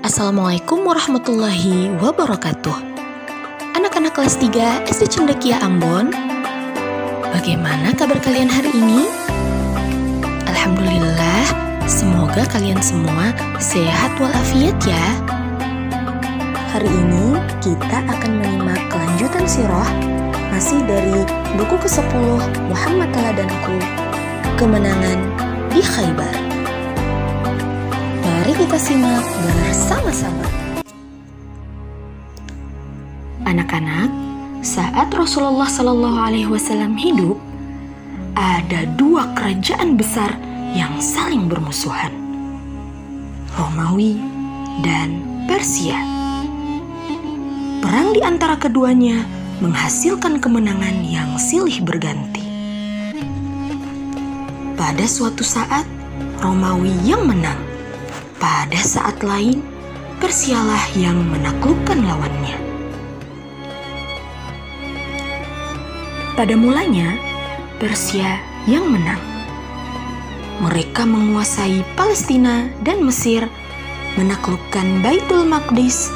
Assalamualaikum warahmatullahi wabarakatuh. Anak-anak kelas 3 SD Cendekia Ambon, bagaimana kabar kalian hari ini? Alhamdulillah, semoga kalian semua sehat walafiat ya. Hari ini kita akan menyimak kelanjutan sirah masih dari buku ke-10 Muhammad Teladanku, Kemenangan di Khaybar. Mari kita simak bersama-sama. Anak-anak, saat Rasulullah SAW hidup, ada dua kerajaan besar yang saling bermusuhan, Romawi dan Persia. Perang di antara keduanya menghasilkan kemenangan yang silih berganti. Pada suatu saat, Romawi yang menang. Pada saat lain, Persialah yang menaklukkan lawannya. Pada mulanya, Persia yang menang. Mereka menguasai Palestina dan Mesir, menaklukkan Baitul Maqdis,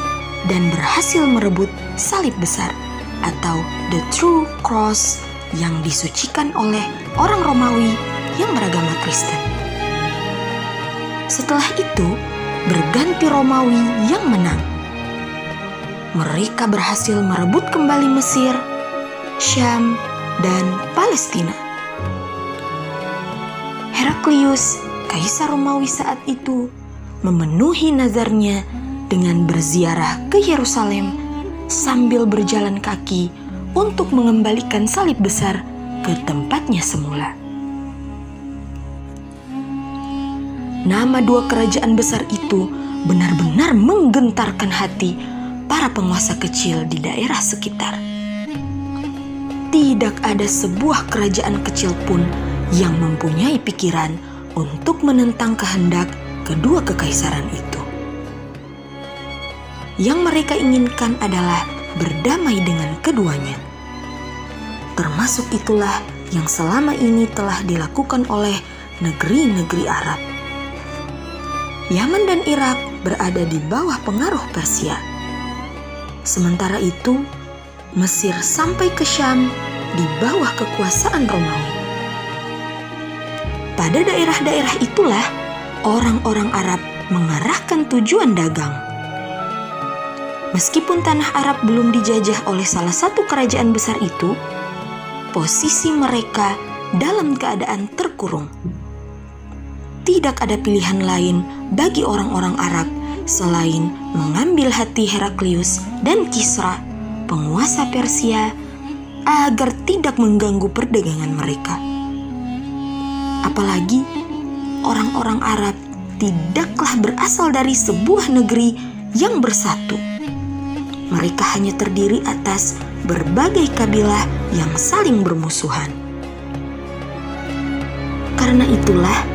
dan berhasil merebut salib besar atau The True Cross yang disucikan oleh orang Romawi yang beragama Kristen. Setelah itu, berganti Romawi yang menang. Mereka berhasil merebut kembali Mesir, Syam, dan Palestina. Heraklius, kaisar Romawi saat itu, memenuhi nazarnya dengan berziarah ke Yerusalem sambil berjalan kaki untuk mengembalikan salib besar ke tempatnya semula. Nama dua kerajaan besar itu benar-benar menggentarkan hati para penguasa kecil di daerah sekitar. Tidak ada sebuah kerajaan kecil pun yang mempunyai pikiran untuk menentang kehendak kedua kekaisaran itu. Yang mereka inginkan adalah berdamai dengan keduanya. Termasuk itulah yang selama ini telah dilakukan oleh negeri-negeri Arab. Yaman dan Irak berada di bawah pengaruh Persia. Sementara itu, Mesir sampai ke Syam di bawah kekuasaan Romawi. Pada daerah-daerah itulah orang-orang Arab mengarahkan tujuan dagang. Meskipun tanah Arab belum dijajah oleh salah satu kerajaan besar itu, posisi mereka dalam keadaan terkurung. Tidak ada pilihan lain bagi orang-orang Arab selain mengambil hati Heraklius dan Kisra, penguasa Persia, agar tidak mengganggu perdagangan mereka. Apalagi orang-orang Arab tidaklah berasal dari sebuah negeri yang bersatu. Mereka hanya terdiri atas berbagai kabilah yang saling bermusuhan. Karena itulah,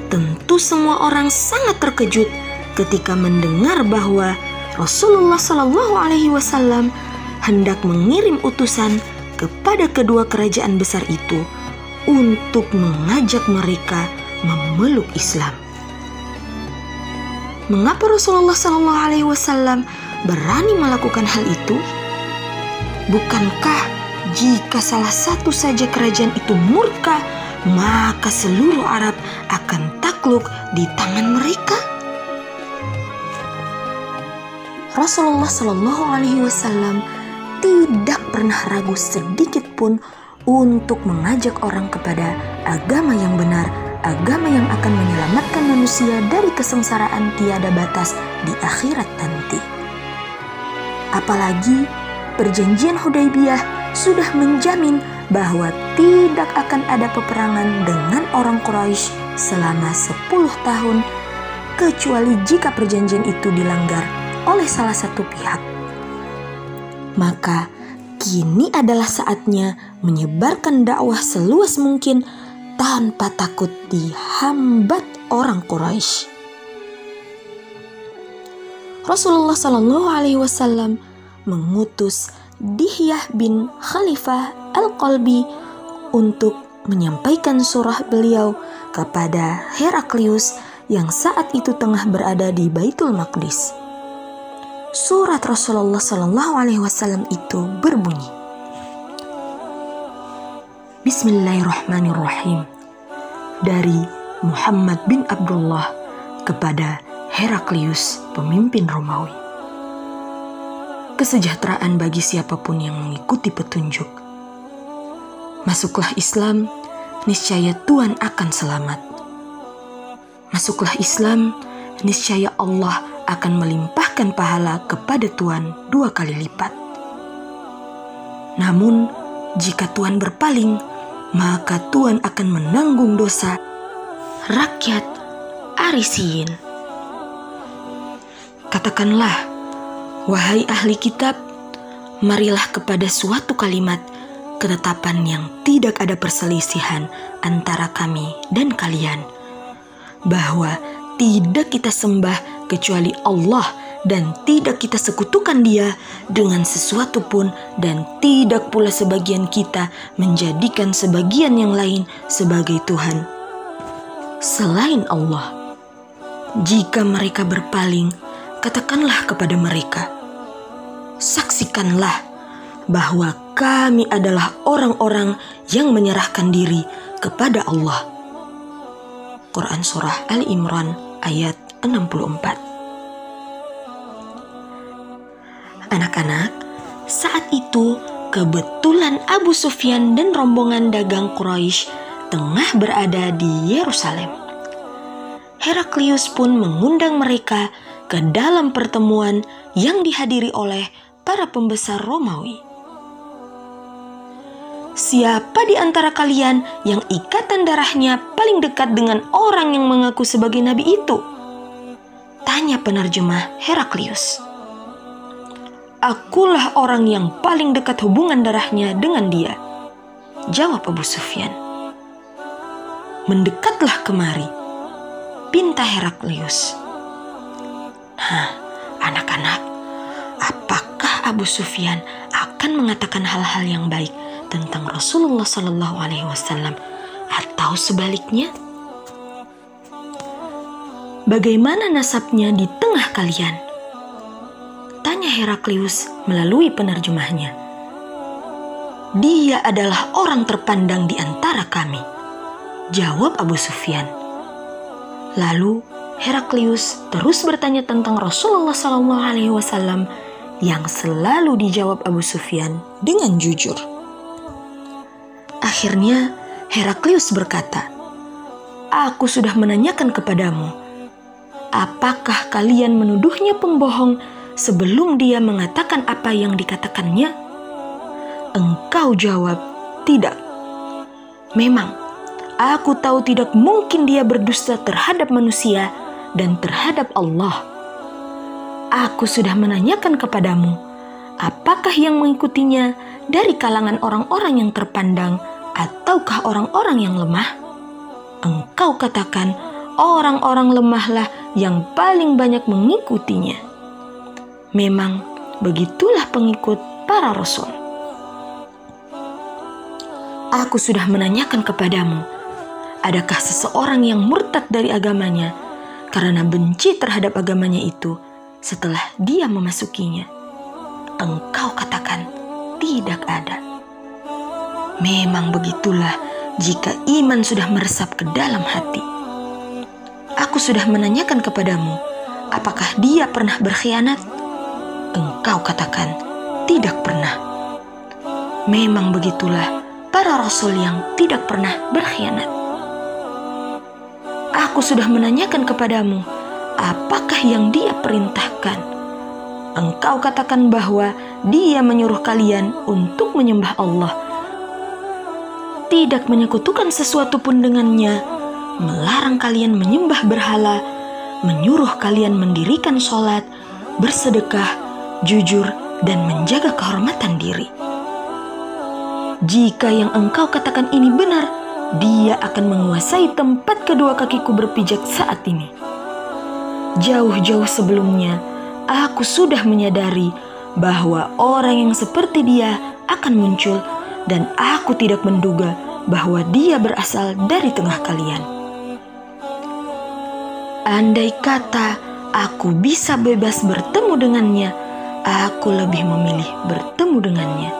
tentu semua orang sangat terkejut ketika mendengar bahwa Rasulullah SAW hendak mengirim utusan kepada kedua kerajaan besar itu untuk mengajak mereka memeluk Islam. Mengapa Rasulullah SAW berani melakukan hal itu? Bukankah jika salah satu saja kerajaan itu murka, maka seluruh Arab akan takluk di tangan mereka? Rasulullah SAW tidak pernah ragu sedikit pun untuk mengajak orang kepada agama yang benar, agama yang akan menyelamatkan manusia dari kesengsaraan tiada batas di akhirat nanti. Apalagi perjanjian Hudaybiyah sudah menjamin bahwa tidak akan ada peperangan dengan orang Quraisy selama 10 tahun, kecuali jika perjanjian itu dilanggar oleh salah satu pihak. Maka kini adalah saatnya menyebarkan dakwah seluas mungkin tanpa takut dihambat orang Quraisy. Rasulullah SAW mengutus Dihyah bin Khalifah Al-Qalbi untuk menyampaikan surah beliau kepada Heraklius yang saat itu tengah berada di Baitul Maqdis. surat Rasulullah SAW itu berbunyi, Bismillahirrahmanirrahim, dari Muhammad bin Abdullah kepada Heraklius, pemimpin Romawi. Kesejahteraan bagi siapapun yang mengikuti petunjuk. Masuklah Islam, niscaya Tuhan akan selamat. Masuklah Islam, niscaya Allah akan melimpahkan pahala kepada Tuhan 2 kali lipat. Namun, jika Tuhan berpaling, maka Tuhan akan menanggung dosa rakyat Arisiyin. Katakanlah, wahai ahli kitab, marilah kepada suatu kalimat ketetapan yang tidak ada perselisihan antara kami dan kalian, bahwa tidak kita sembah kecuali Allah dan tidak kita sekutukan Dia dengan sesuatu pun, dan tidak pula sebagian kita menjadikan sebagian yang lain sebagai Tuhan selain Allah. Jika mereka berpaling, katakanlah kepada mereka, saksikanlah bahwa kami adalah orang-orang yang menyerahkan diri kepada Allah. Quran Surah Ali Imran ayat 64. Anak-anak, saat itu kebetulan Abu Sufyan dan rombongan dagang Quraisy tengah berada di Yerusalem. Heraklius pun mengundang mereka ke dalam pertemuan yang dihadiri oleh para pembesar Romawi. Siapa di antara kalian yang ikatan darahnya paling dekat dengan orang yang mengaku sebagai nabi itu? Tanya penerjemah Heraklius. Akulah orang yang paling dekat hubungan darahnya dengan dia, jawab Abu Sufyan. Mendekatlah kemari, pinta Heraklius. Nah, anak-anak, apakah Abu Sufyan akan mengatakan hal-hal yang baik tentang Rasulullah SAW atau sebaliknya? Bagaimana nasabnya di tengah kalian? Tanya Heraklius melalui penerjemahnya. Dia adalah orang terpandang di antara kami, jawab Abu Sufyan. Lalu Heraklius terus bertanya tentang Rasulullah SAW yang selalu dijawab Abu Sufyan dengan jujur. Akhirnya Heraklius berkata, Aku sudah menanyakan kepadamu, apakah kalian menuduhnya pembohong sebelum dia mengatakan apa yang dikatakannya? Engkau jawab, tidak. Memang, aku tahu tidak mungkin dia berdusta terhadap manusia dan terhadap Allah. Aku sudah menanyakan kepadamu, apakah yang mengikutinya dari kalangan orang-orang yang terpandang ataukah orang-orang yang lemah? Engkau katakan orang-orang lemahlah yang paling banyak mengikutinya. Memang begitulah pengikut para rasul. Aku sudah menanyakan kepadamu, adakah seseorang yang murtad dari agamanya karena benci terhadap agamanya itu setelah dia memasukinya? Engkau katakan, tidak ada. Memang begitulah jika iman sudah meresap ke dalam hati. Aku sudah menanyakan kepadamu, apakah dia pernah berkhianat? Engkau katakan, tidak pernah. Memang begitulah para rasul yang tidak pernah berkhianat. Aku sudah menanyakan kepadamu, apakah yang dia perintahkan? Engkau katakan bahwa dia menyuruh kalian untuk menyembah Allah, tidak menyekutukan sesuatu pun dengannya, melarang kalian menyembah berhala, menyuruh kalian mendirikan sholat, bersedekah, jujur, dan menjaga kehormatan diri. Jika yang engkau katakan ini benar, dia akan menguasai tempat kedua kakiku berpijak saat ini. Jauh-jauh sebelumnya, aku sudah menyadari bahwa orang yang seperti dia akan muncul, dan aku tidak menduga bahwa dia berasal dari tengah kalian. Andai kata aku bisa bebas bertemu dengannya, aku lebih memilih bertemu dengannya.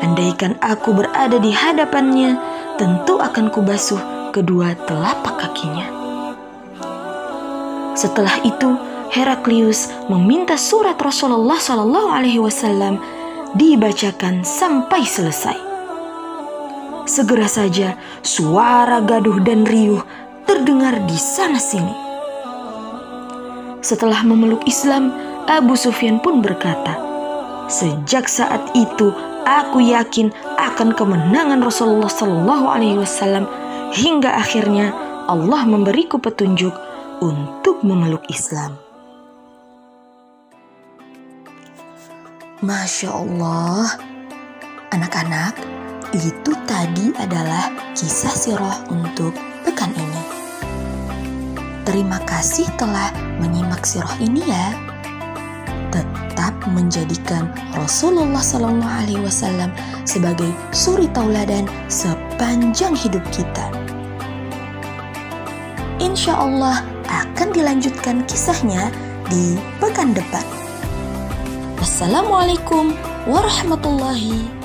Andaikan aku berada di hadapannya, tentu akan kubasuh kedua telapak kakinya. Setelah itu, Heraklius meminta surat Rasulullah SAW dibacakan sampai selesai. Segera saja suara gaduh dan riuh terdengar di sana-sini. Setelah memeluk Islam, Abu Sufyan pun berkata, "Sejak saat itu aku yakin akan kemenangan Rasulullah SAW hingga akhirnya Allah memberiku petunjuk untuk memeluk Islam." Masya Allah, anak-anak, itu tadi adalah kisah sirah untuk pekan ini. Terima kasih telah menyimak sirah ini ya. Tetap menjadikan Rasulullah SAW sebagai suri tauladan sepanjang hidup kita. Insya Allah akan dilanjutkan kisahnya di pekan depan. Wassalamualaikum warahmatullahi